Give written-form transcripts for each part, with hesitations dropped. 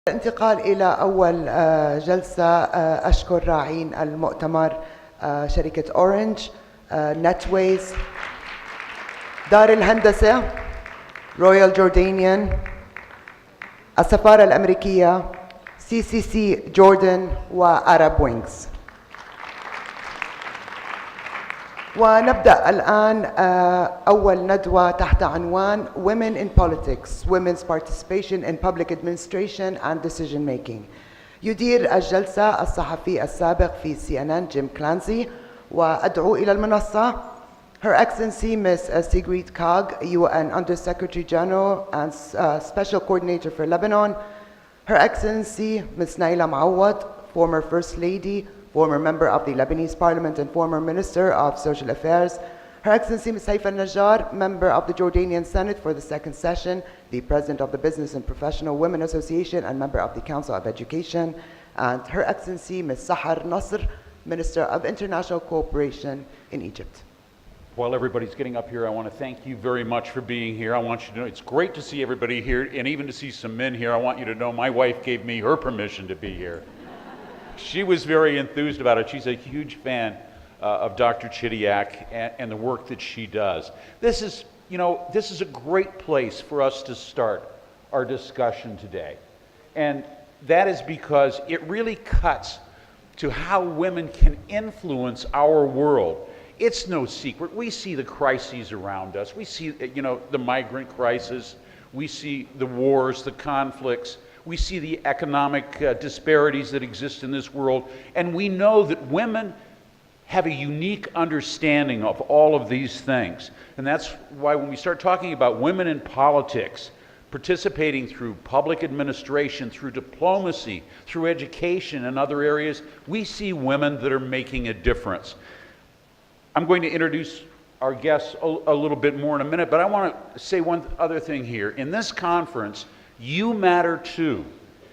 الانتقال إلى أول جلسة أشكر راعين المؤتمر شركة أورنج، نتويز، دار الهندسة، رويال جوردانيان، السفارة الأمريكية، CCC جوردن وأرب وينجز. ونبدأ الآن أول ندوة تحت عنوان Women in Politics, Women's Participation in Public Administration and Decision Making. يدير الجلسة الصحفي السابق في CNN جيم كلانسي، وأدعو إلى المنصة Her Excellency Ms. Sigrid Kaag, UN Undersecretary General and Special Coordinator for Lebanon, Her Excellency Ms. Nayla Moawad, former First Lady, former member of the Lebanese Parliament and former Minister of Social Affairs, Her Excellency Ms. Haifaa Najjar, member of the Jordanian Senate for the second session, the President of the Business and Professional Women Association and member of the Council of Education, and Her Excellency Ms. Sahar Nasr, Minister of International Cooperation in Egypt. While everybody's getting up here, I want to thank you very much for being here. I want you to know it's great to see everybody here, and even to see some men here. I want you to know my wife gave me her permission to be here. She was very enthused about it. She's a huge fan of Dr. Chidiak and the work that she does. This is a great place for us to start our discussion today. And that is because it really cuts to how women can influence our world. It's no secret. We see the crises around us. We see, the migrant crisis. We see the wars, the conflicts. We see the economic disparities that exist in this world, and we know that women have a unique understanding of all of these things. And that's why when we start talking about women in politics, participating through public administration, through diplomacy, through education and other areas, we see women that are making a difference. I'm going to introduce our guests a little bit more in a minute, but I want to say one other thing here. In this conference, you matter too.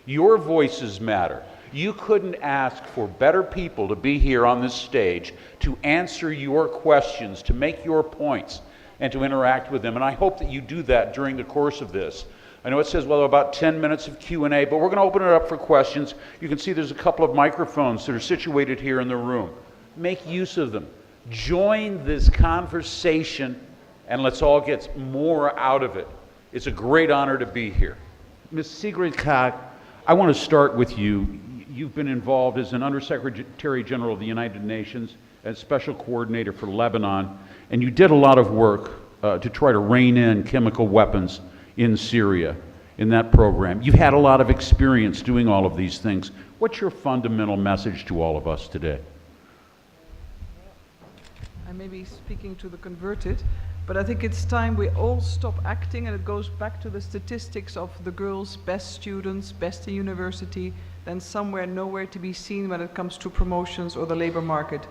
Your voices matter. You couldn't ask for better people to be here on this stage to answer your questions, to make your points, and to interact with them. And I hope that you do that during the course of this. I know it says, well, about 10 minutes of Q&A, but we're going to open it up for questions. You can see there's a couple of microphones that are situated here in the room. Make use of them. Join this conversation, and let's all get more out of it. It's a great honor to be here. Ms. Sigrid Kaag, I want to start with you. You've been involved as an Undersecretary General of the United Nations as Special Coordinator for Lebanon, and you did a lot of work to try to rein in chemical weapons in Syria, in that program. You've had a lot of experience doing all of these things. What's your fundamental message to all of us today? I may be speaking to the converted, but I think it's time we all stop acting, and it goes back to the statistics of the girls, best students, best in university, then somewhere nowhere to be seen when it comes to promotions or the labor market.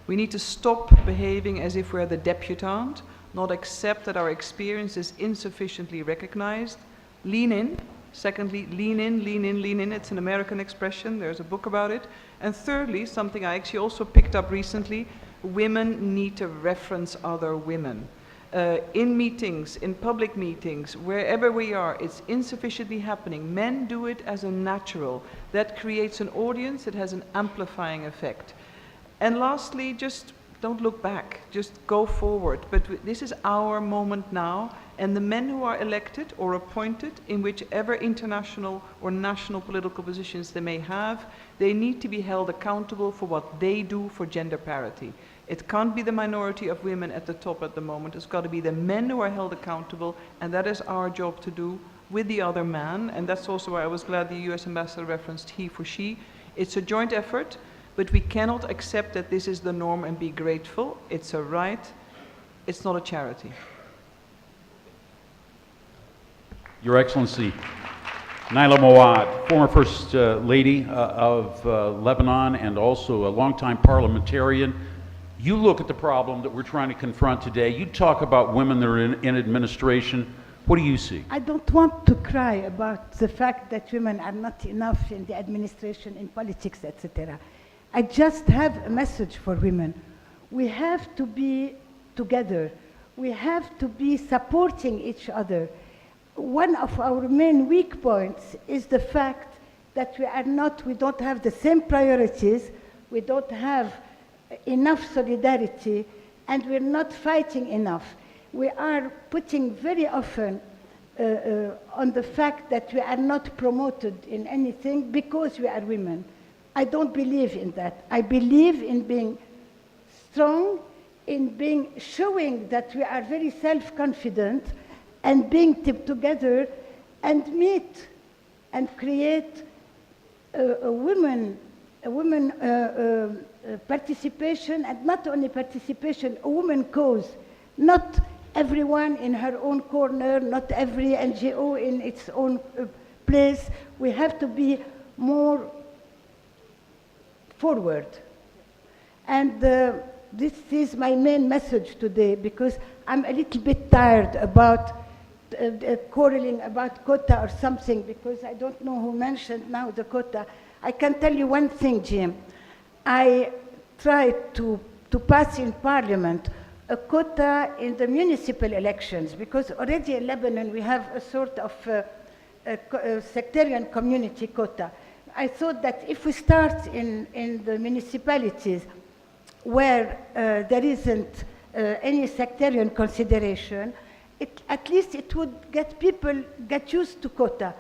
We need to stop behaving as if we're the debutante, not accept that our experience is insufficiently recognized. Lean in. Secondly, lean in, lean in, lean in. It's an American expression. There's a book about it. And thirdly, something I actually also picked up recently, women need to reference other women. In meetings, in public meetings, wherever we are, it's insufficiently happening. Men do it as a natural. That creates an audience that has an amplifying effect. And lastly, just don't look back, just go forward. But this is our moment now, and the men who are elected or appointed in whichever international or national political positions they may have, they need to be held accountable for what they do for gender parity. It can't be the minority of women at the top at the moment. It's got to be the men who are held accountable, and that is our job to do with the other man. And that's also why I was glad the US ambassador referenced he for she. It's a joint effort, but we cannot accept that this is the norm and be grateful. It's a right. It's not a charity. Your Excellency, Nayla Moawad, former First Lady of Lebanon and also a longtime parliamentarian. You look at the problem that we're trying to confront today. You talk about women that are in administration. What do you see? I don't want to cry about the fact that women are not enough in the administration, in politics, etc. I just have a message for women. We have to be together. We have to be supporting each other. One of our main weak points is the fact that we don't have the same priorities, we don't have enough solidarity, and we're not fighting enough. We are putting very often on the fact that we are not promoted in anything because we are women. I don't believe in that. I believe in being strong, in showing that we are very self-confident, and being together and meet and create a women participation, and not only participation, a women cause. Not everyone in her own corner, not every NGO in its own place. We have to be more forward. And this is my main message today, because I'm a little bit tired about quarreling about quota or something, because I don't know who mentioned now the quota. I can tell you one thing, Jim. I tried to pass in Parliament a quota in the municipal elections, because already in Lebanon we have a sort of sectarian community quota. I thought that if we start in the municipalities where there isn't any sectarian consideration, at least it would get people get used to quota.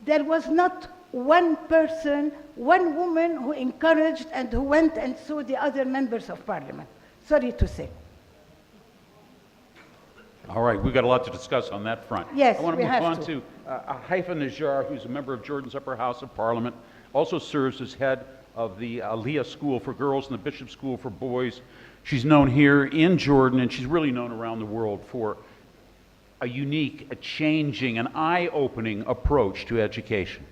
There was not one person, one woman who encouraged and who went and saw the other members of Parliament. Sorry to say. All right, we've got a lot to discuss on that front. Yes, I want we to move have on to. Haifaa Najjar, who's a member of Jordan's Upper House of Parliament, also serves as head of the Aliyah School for Girls and the Bishop School for Boys. She's known here in Jordan, and she's really known around the world for a unique, a changing, an eye-opening approach to education.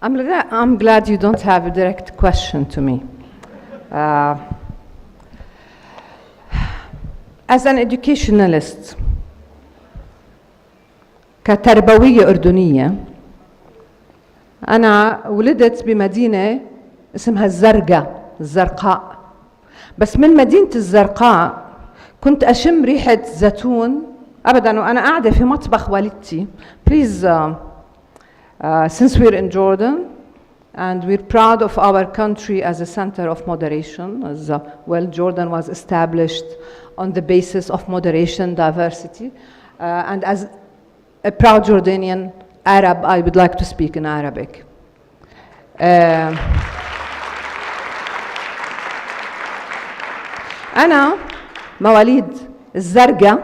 I'm glad you don't have a direct question to me. As an educationalist, كتربوية أردنية، أنا ولدت بمدينة اسمها الزرقاء. بس من مدينة الزرقاء كنت أشم ريحة زيتون أبداً وأنا قاعدة في مطبخ والدتي. Please, since we're in Jordan and we're proud of our country as a center of moderation, as well, Jordan was established on the basis of moderation, diversity, and as a proud Jordanian Arab, I would like to speak in Arabic. أنا مواليد الزرقاء،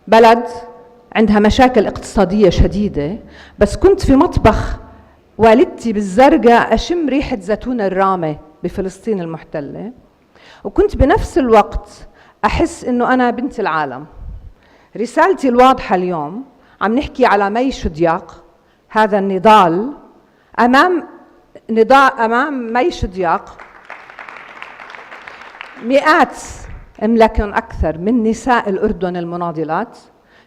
بلد عندها مشاكل اقتصادية شديدة، بس كنت في مطبخ والدتي بالزرقاء أشم ريحة زيتون الرامة بفلسطين المحتلة، وكنت بنفس الوقت أحس إنه أنا بنت العالم. رسالتي الواضحة اليوم عم نحكي على مي شدياق، هذا النضال أمام مي شدياق مئات لكن أكثر من نساء الأردن المناضلات،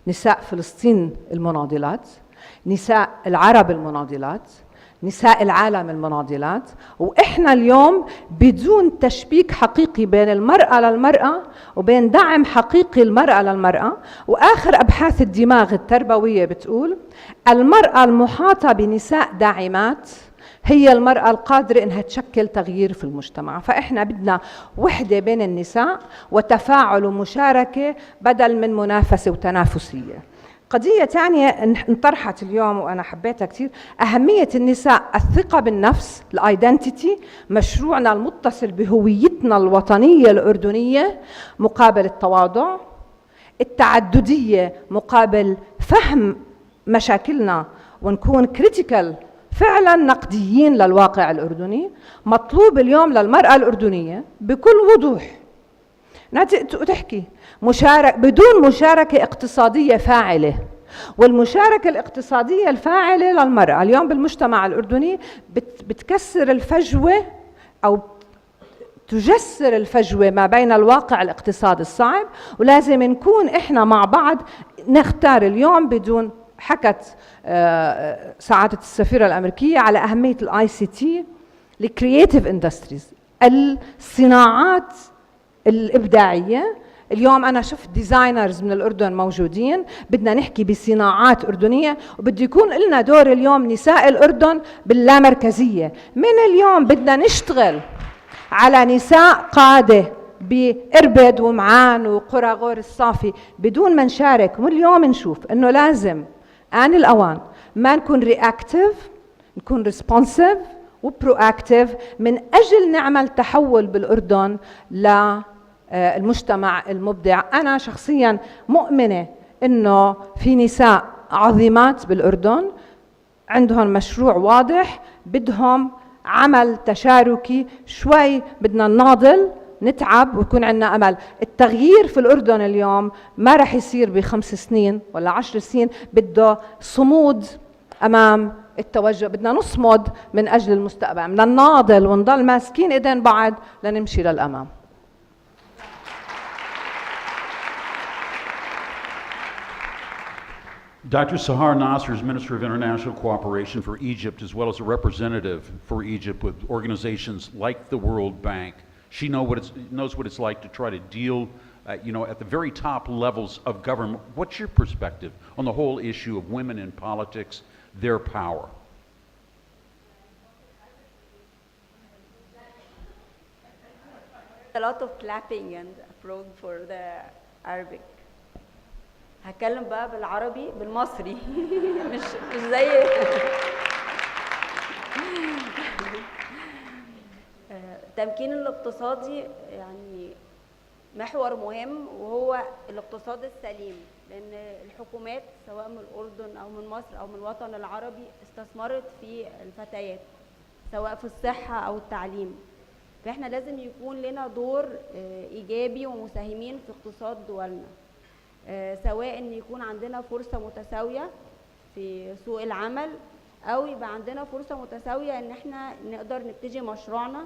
نساء فلسطين المناضلات، نساء العرب المناضلات، نساء العالم المناضلات. وإحنا اليوم بدون تشبيك حقيقي بين المرأة للمرأة وبين دعم حقيقي المرأة للمرأة. وآخر أبحاث الدماغ التربوية بتقول المرأة المحاطة بنساء داعمات هي المرأة القادرة إنها تشكل تغيير في المجتمع. فإحنا بدنا وحدة بين النساء وتفاعل ومشاركة بدل من منافسة وتنافسية. قضية ثانية انطرحت اليوم وأنا حبيتها كثير، أهمية النساء، الثقة بالنفس، الايدنتيتي، مشروعنا المتصل بهويتنا الوطنية الأردنية مقابل التواضع، التعددية مقابل فهم مشاكلنا ونكون كريتيكال فعلا نقديين للواقع الأردني. مطلوب اليوم للمرأة الأردنية بكل وضوح تحكي بدون مشاركة اقتصادية فاعلة. والمشاركة الاقتصادية الفاعلة للمرأة اليوم بالمجتمع الأردني بتكسر الفجوة أو تجسر الفجوة ما بين الواقع الاقتصادي الصعب. ولازم نكون إحنا مع بعض نختار اليوم بدون حكت سعادة السفيرة الأمريكية على أهمية ICT الكرياتيف اندستريز، الصناعات الإبداعية اليوم أنا شفت ديزاينرز من الأردن موجودين، بدنا نحكي بصناعات أردنية، وبده يكون لنا دور اليوم نساء الأردن باللامركزية. من اليوم بدنا نشتغل على نساء قادة بإربد ومعان وقرى غور الصافي بدون ما نشارك. واليوم نشوف إنه لازم آن الأوان ما نكون رياكتيف، نكون ريسبونسيف وبرواكتيف من أجل نعمل تحول بالأردن للمجتمع المبدع. أنا شخصياً مؤمنة إنه في نساء عظيمات بالأردن عندهم مشروع واضح، بدهم عمل تشاركي، شوي بدنا نناضل نتعب ويكون عندنا أمل. التغيير في الأردن اليوم ما رح يصير ب5 سنين ولا 10 سنين، بده صمود أمام التوجه، بدنا نصمد من أجل المستقبل، بدنا نناضل ونضل ماسكين إيدين بعض لنمشي للأمام. Dr. Sahar Nasr is Minister of International Cooperation for Egypt, as well as a representative for Egypt with organizations like the World Bank. She knows what it's like to try to deal at the very top levels of government. What's your perspective on the whole issue of women in politics, their power? A lot of clapping and applaud for the Arabic. هتكلم بقى بالعربي بالمصري مش زي التمكين الاقتصادي يعني محور مهم، وهو الاقتصاد السليم، لأن الحكومات سواء من الأردن أو من مصر أو من الوطن العربي استثمرت في الفتيات سواء في الصحة أو التعليم. فإحنا لازم يكون لنا دور إيجابي ومساهمين في اقتصاد دولنا، سواء إن يكون عندنا فرصة متساوية في سوق العمل، أو يبقى عندنا فرصة متساوية إن إحنا نقدر نبتدي مشروعنا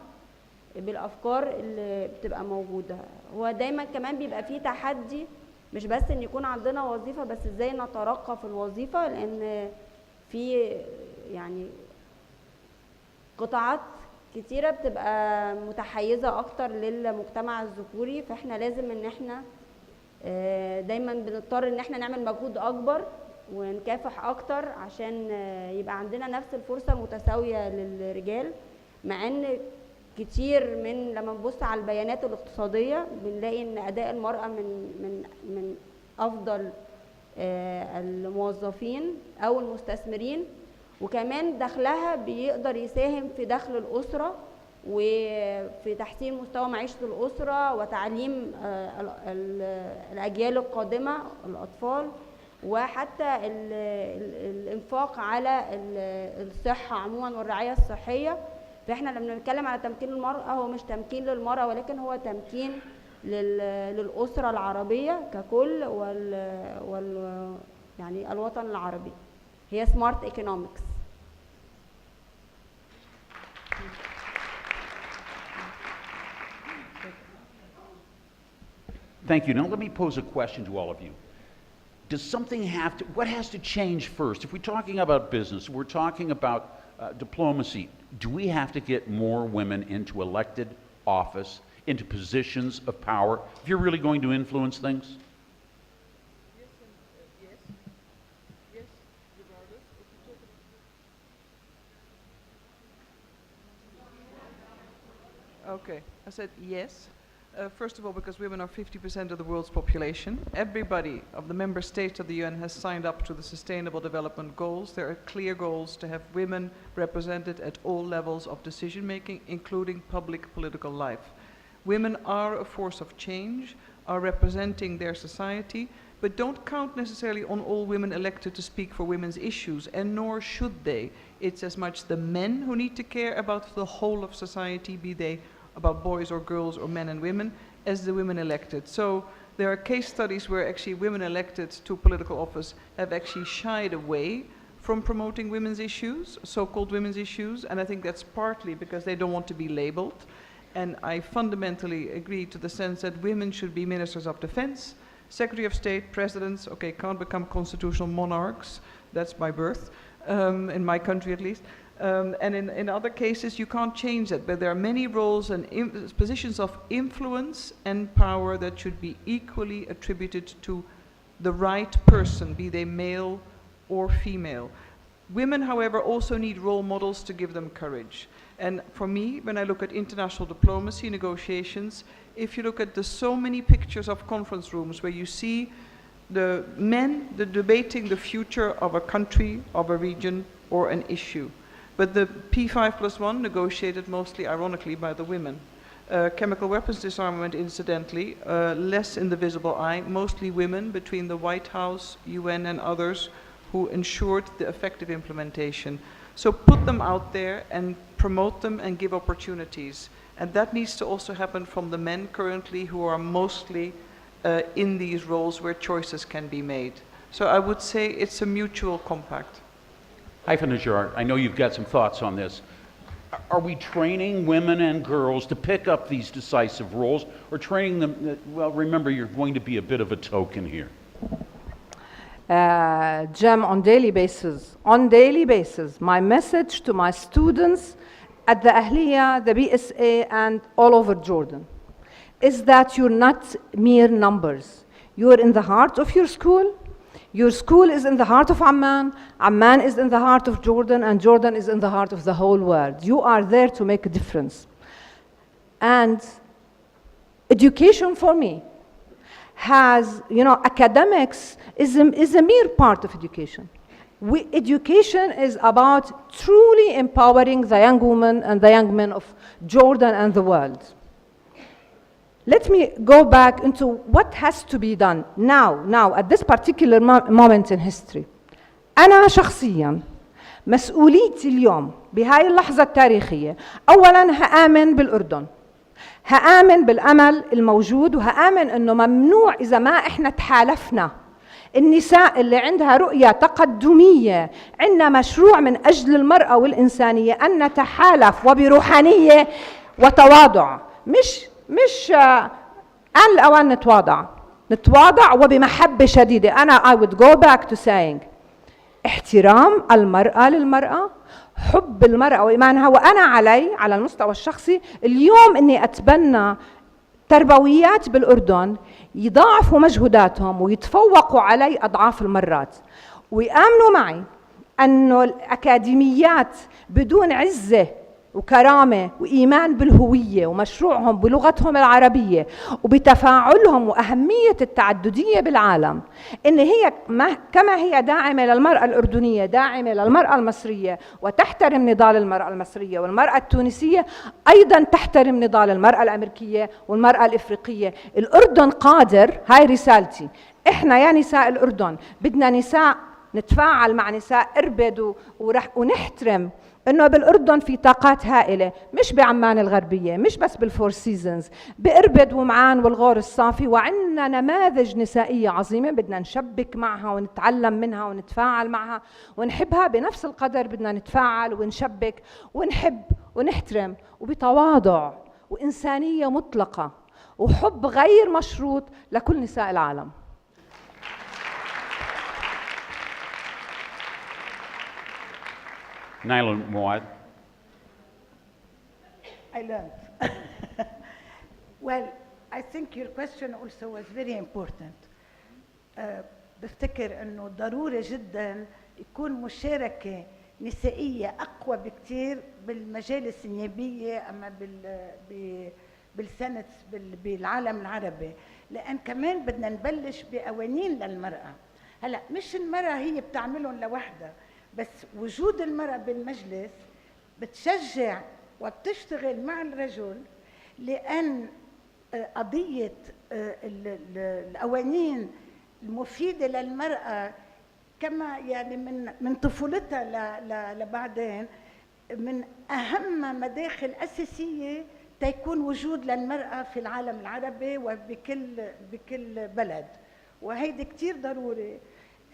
بالأفكار اللي بتبقى موجودة. هو دايما كمان بيبقى فيه تحدي، مش بس إن يكون عندنا وظيفة، بس إزاي نترقى في الوظيفة، لأن في يعني قطاعات كتيرة بتبقى متحيزة أكتر للمجتمع الذكوري، فإحنا لازم إن إحنا دايما بنضطر إن إحنا نعمل مجهود أكبر ونكافح أكتر عشان يبقى عندنا نفس الفرصة المتساوية للرجال. مع إن كتير من لما نبص على البيانات الاقتصادية بنلاقي إن أداء المرأة من أفضل الموظفين أو المستثمرين، وكمان دخلها بيقدر يساهم في دخل الأسرة وفي تحسين مستوى معيشة الأسرة وتعليم الأجيال القادمة الأطفال، وحتى الإنفاق على الصحة عموما والرعاية الصحية. فإحنا لما بنتكلم على تمكين المرأة هو مش تمكين للمرأة، ولكن هو تمكين للأسرة العربية ككل يعني الوطن العربي. هي smart economics. Thank you. Now let me pose a question to all of you. Does something what has to change first? If we're talking about business, we're talking about diplomacy, do we have to get more women into elected office, into positions of power, if you're really going to influence things? Yes, okay, I said yes. First of all, because women are 50% of the world's population. Everybody of the member states of the UN has signed up to the Sustainable Development Goals. There are clear goals to have women represented at all levels of decision making, including public political life. Women are a force of change, are representing their society, but don't count necessarily on all women elected to speak for women's issues, and nor should they. It's as much the men who need to care about the whole of society, be they about boys or girls or men and women, as the women elected. So there are case studies where actually women elected to political office have actually shied away from promoting women's issues, so-called women's issues, and I think that's partly because they don't want to be labeled. And I fundamentally agree to the sense that women should be ministers of defense, secretary of state, presidents, okay, can't become constitutional monarchs, that's by birth, in my country at least. And in other cases, you can't change that, but there are many roles and positions of influence and power that should be equally attributed to the right person, be they male or female. Women, however, also need role models to give them courage. And for me, when I look at international diplomacy negotiations, if you look at the so many pictures of conference rooms where you see the men debating the future of a country, of a region, or an issue. But the P5+1 negotiated mostly, ironically, by the women. Chemical weapons disarmament, incidentally, less in the visible eye, mostly women between the White House, UN, and others who ensured the effective implementation. So put them out there and promote them and give opportunities. And that needs to also happen from the men currently who are mostly in these roles where choices can be made. So I would say it's a mutual compact. Haifaa Najjar, I know you've got some thoughts on this. Are we training women and girls to pick up these decisive roles, or training them, well, remember, you're going to be a bit of a token here. Jem, on daily basis, my message to my students at the Ahliya, the BSA, and all over Jordan is that you're not mere numbers. You're in the heart of your school. Your school is in the heart of Amman. Amman is in the heart of Jordan, and Jordan is in the heart of the whole world. You are there to make a difference. And education for me has, academics is a mere part of education. Education is about truly empowering the young women and the young men of Jordan and the world. Let me go back into what has to be done now at this particular moment in history. أنا شخصياً مسؤوليتي اليوم بهاي اللحظة التاريخية، أولاً هآمن بالأردن، هآمن بالأمل الموجود، وهآمن أنه ممنوع إذا ما إحنا تحالفنا النساء اللي عندها رؤية تقدمية، عندنا مشروع من أجل المرأة والإنسانية، أن نتحالف وبروحانية وتواضع. مش آن الأوان نتواضع وبمحبة شديدة. I would go back to saying احترام المرأة للمرأة، حب المرأة وإيمانها. وأنا على المستوى الشخصي اليوم أني أتبنى تربويات بالأردن يضاعفوا مجهوداتهم ويتفوقوا علي أضعاف المرات، ويآمنوا معي أنه الأكاديميات بدون عزة وكرامة وإيمان بالهوية ومشروعهم بلغتهم العربية وبتفاعلهم وأهمية التعددية بالعالم، إن هي كما هي داعمة للمرأة الأردنية داعمة للمرأة المصرية وتحترم نضال المرأة المصرية والمرأة التونسية، أيضا تحترم نضال المرأة الأمريكية والمرأة الإفريقية. الأردن قادر، هاي رسالتي، إحنا يا نساء الأردن بدنا نساء نتفاعل مع نساء إربد ونحترم إنه بالأردن في طاقات هائلة، مش بعمان الغربية، مش بس بالفور سيزونز، بإربد ومعان والغور الصافي، وعندنا نماذج نسائية عظيمة بدنا نشبك معها ونتعلم منها ونتفاعل معها ونحبها بنفس القدر. بدنا نتفاعل ونشبك ونحب ونحترم وبتواضع وإنسانية مطلقة وحب غير مشروط لكل نساء العالم. Nayla Moawad. I learned. Well, I think your question also was very important. بفتكر انه ضروري جدا يكون مشاركة نسائية اقوى بكتير بالمجالس النيابية اما بالسنت بالعالم العربي، لان كمان بدنا نبلش بقوانين للمرأة. هلا مش المرأة هي بتعملهم لوحدها، بس وجود المرأة بالمجلس بتشجع وبتشتغل مع الرجل، لأن قضية القوانين المفيدة للمرأة كما يعني من طفولتها لبعدين من أهم مداخل أساسية تيكون وجود للمرأة في العالم العربي وبكل بلد، وهيدي كتير ضروري.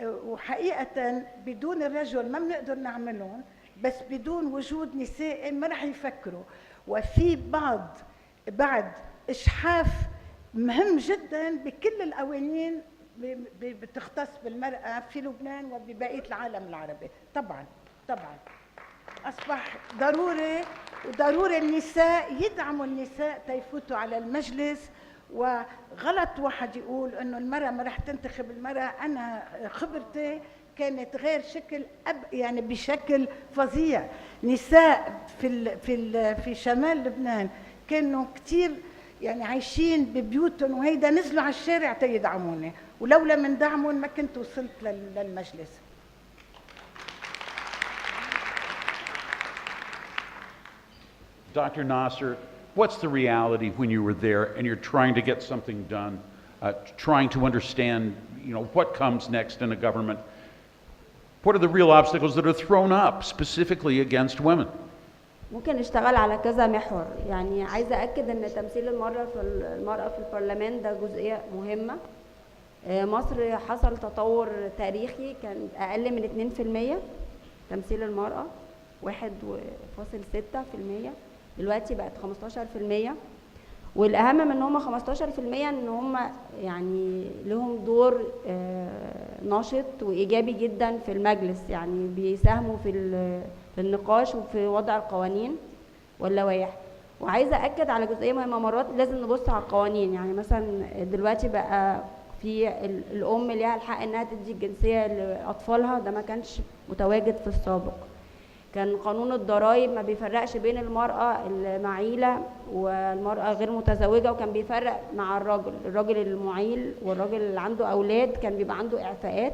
وحقيقة بدون الرجل ما بنقدر نعملهم، بس بدون وجود نساء ما رح يفكروا. وفي بعد إشحاف مهم جدا بكل القوانين بتختص بالمرأة في لبنان وببقية العالم العربي طبعا. طبعا أصبح ضروري، وضروري النساء يدعموا النساء تيفوتوا على المجلس. وغلط واحد يقول إنه المرأة ما رح تنتخب المرأة. أنا خبرتي كانت غير شكل يعني بشكل فظيع. نساء في شمال لبنان كانوا كتير يعني عايشين ببيوتهم وهيدا نزلوا على الشارع تيدعموني، ولولا من دعمهم ما كنت وصلت للمجلس. Dr. Nasr, what's the reality when you were there and you're trying to get something done, trying to understand, what comes next in a government? What are the real obstacles that are thrown up specifically against women? ممكن نشتغل على كذا محور. يعني عايزه اكد ان تمثيل المراه في البرلمان ده جزئيه مهمه. مصر حصل تطور تاريخي، كان اقل من 2% تمثيل المراه، 1.6%، دلوقتي بقت 15%. والاهم من ان هم 15% ان هم يعني لهم دور نشط وايجابي جدا في المجلس، يعني بيساهموا في النقاش وفي وضع القوانين واللوائح. وعايزه اكد على جزئيه مهمه، مرات لازم نبص على القوانين. يعني مثلا دلوقتي بقى في الام ليها الحق انها تدي الجنسيه لاطفالها، ده ما كانش متواجد في السابق. كان قانون الضرائب ما بيفرقش بين المرأة المعيلة والمرأة غير متزوجة، وكان بيفرق مع الراجل المعيل والراجل اللي عنده أولاد كان بيبقى عنده إعفاءات.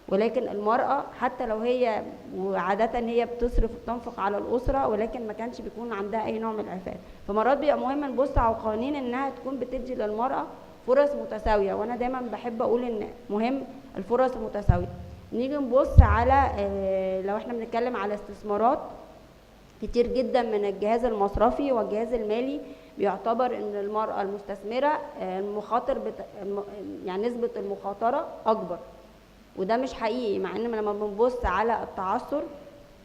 ولكن المرأة حتى لو هي وعادة هي بتصرف وبتنفق على الأسرة، ولكن ما كانش بيكون عندها أي نوع من الإعفاء. فمرات بيبقى مهم نبص على القوانين إنها تكون بتدي للمرأة فرص متساوية، وأنا دايما بحب أقول إن مهم الفرص المتساوية. نيجي نبص على لو احنا بنتكلم على استثمارات، كتير جدا من الجهاز المصرفي والجهاز المالي بيعتبر ان المرأة المستثمرة المخاطر يعني نسبة المخاطرة اكبر، وده مش حقيقي. مع ان لما بنبص على التعثر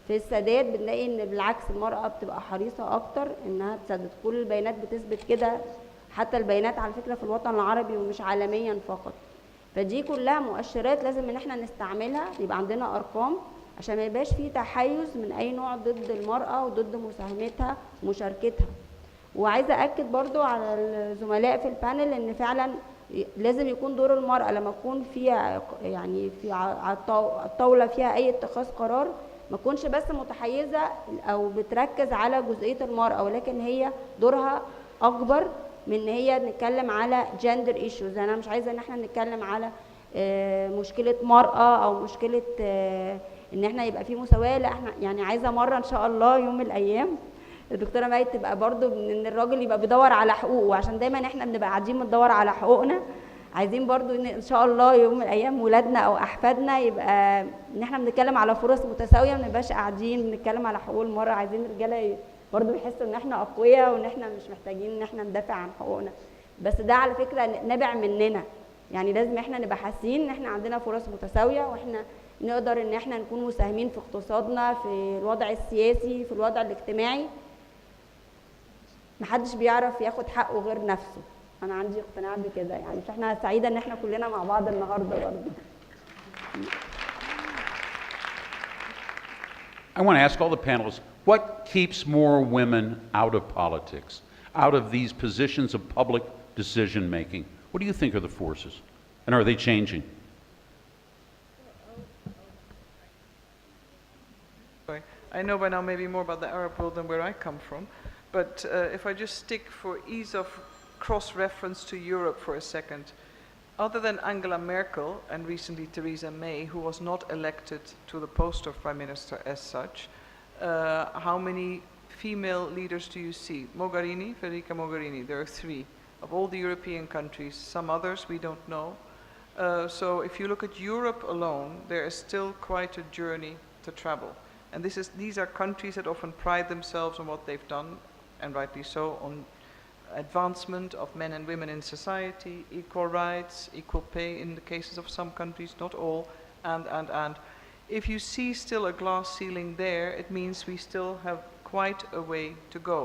في السداد بنلاقي ان بالعكس المرأة بتبقى حريصة اكتر انها تسدد. كل البيانات بتثبت كده، حتى البيانات على فكرة في الوطن العربي ومش عالميا فقط. فدي كلها مؤشرات لازم ان احنا نستعملها، يبقى عندنا ارقام عشان ما يبقاش فيه تحيز من اي نوع ضد المرأة وضد مساهمتها ومشاركتها. وعايزه اكد برضو على الزملاء في البانل ان فعلا لازم يكون دور المرأة لما يكون فيها يعني في على الطاولة فيها اي اتخاذ قرار، ما تكونش بس متحيزة او بتركز على جزئية المرأة، ولكن هي دورها اكبر من ان هي نتكلم على جندر ايشوز. انا مش عايزه ان احنا نتكلم على مشكله مرأة او مشكله ان احنا يبقى في مساواه، لا احنا يعني عايزه مره ان شاء الله يوم من الايام الدكتوره مي تبقى برضو ان الراجل يبقى بيدور على حقوقه، عشان دايما احنا بنبقى قاعدين بندور على حقوقنا. عايزين برضو ان شاء الله يوم من الايام ولادنا او احفادنا يبقى ان احنا بنتكلم على فرص متساويه، ما نبقاش قاعدين بنتكلم على حقوق المرأة. عايزين الرجاله برضو بيحسوا ان احنا اقوياء وان احنا مش محتاجين ان احنا ندافع عن حقوقنا. بس ده على فكره نابع مننا، يعني لازم احنا نبقى حاسين ان احنا عندنا فرص متساويه، واحنا نقدر ان احنا نكون مساهمين في اقتصادنا، في الوضع السياسي، في الوضع الاجتماعي. محدش بيعرف ياخد حقه غير نفسه، انا عندي اقتناع بكده يعني. فاحنا سعيده ان احنا كلنا مع بعض النهارده برضه. I want to ask all the panelists, what keeps more women out of politics, out of these positions of public decision making? What do you think are the forces? And are they changing? I know by now maybe more about the Arab world than where I come from, but if I just stick for ease of cross-reference to Europe for a second, other than Angela Merkel and recently Theresa May, who was not elected to the post of Prime Minister as such, how many female leaders do you see? Mogherini, Federica Mogherini, there are 3 of all the European countries. Some others we don't know. So if you look at Europe alone, there is still quite a journey to travel. And these are countries that often pride themselves on what they've done, and rightly so, on advancement of men and women in society, equal rights, equal pay in the cases of some countries, not all, and. If you see still a glass ceiling there, it means we still have quite a way to go.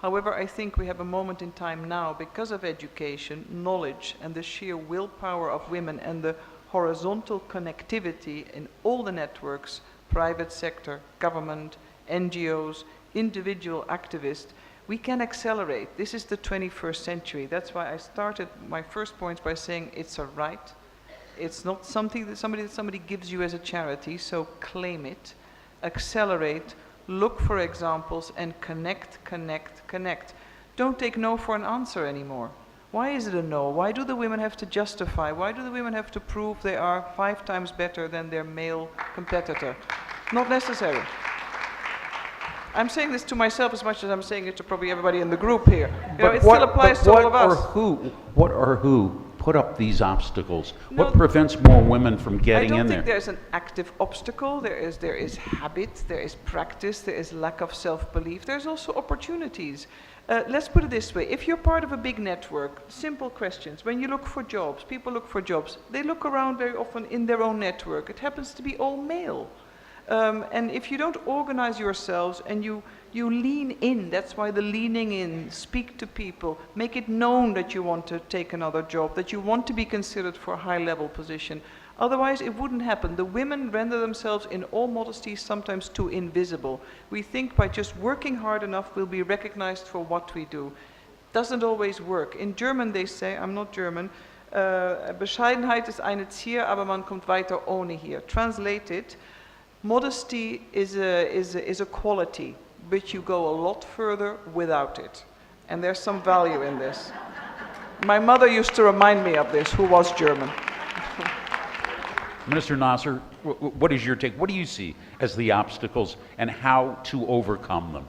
However, I think we have a moment in time now, because of education, knowledge, and the sheer willpower of women and the horizontal connectivity in all the networks private sector, government, NGOs, individual activists, we can accelerate. This is the 21st century. That's why I started my first points by saying it's a right. It's not something that somebody gives you as a charity, so claim it, accelerate, look for examples, and connect, connect, connect. Don't take no for an answer anymore. Why is it a no? Why do the women have to justify? Why do the women have to prove they are 5 times better than their male competitor? Not necessary. I'm saying this to myself as much as I'm saying it to probably everybody in the group here. You know, it still applies to all of us. What or who put up these obstacles? No, what prevents more women from getting in I don't there? think there's an active obstacle. There is habit, there is practice, there is lack of self-belief. There's also opportunities. Let's put it this way. If you're part of a big network, simple questions. When you look for jobs, people look for jobs. They look around very often in their own network. It happens to be all male. And if you don't organize yourselves and you lean in, that's why the leaning in, speak to people, make it known that you want to take another job, that you want to be considered for a high-level position. Otherwise, it wouldn't happen. The women render themselves, in all modesty, sometimes too invisible. We think by just working hard enough, we'll be recognized for what we do. Doesn't always work. In German, they say, I'm not German, Bescheidenheit ist eine Zier, aber man kommt weiter ohne hier. Translated, modesty is a quality, but you go a lot further without it. And there's some value in this. My mother used to remind me of this, who was German. Minister Nasr, what is your take? What do you see as the obstacles and how to overcome them?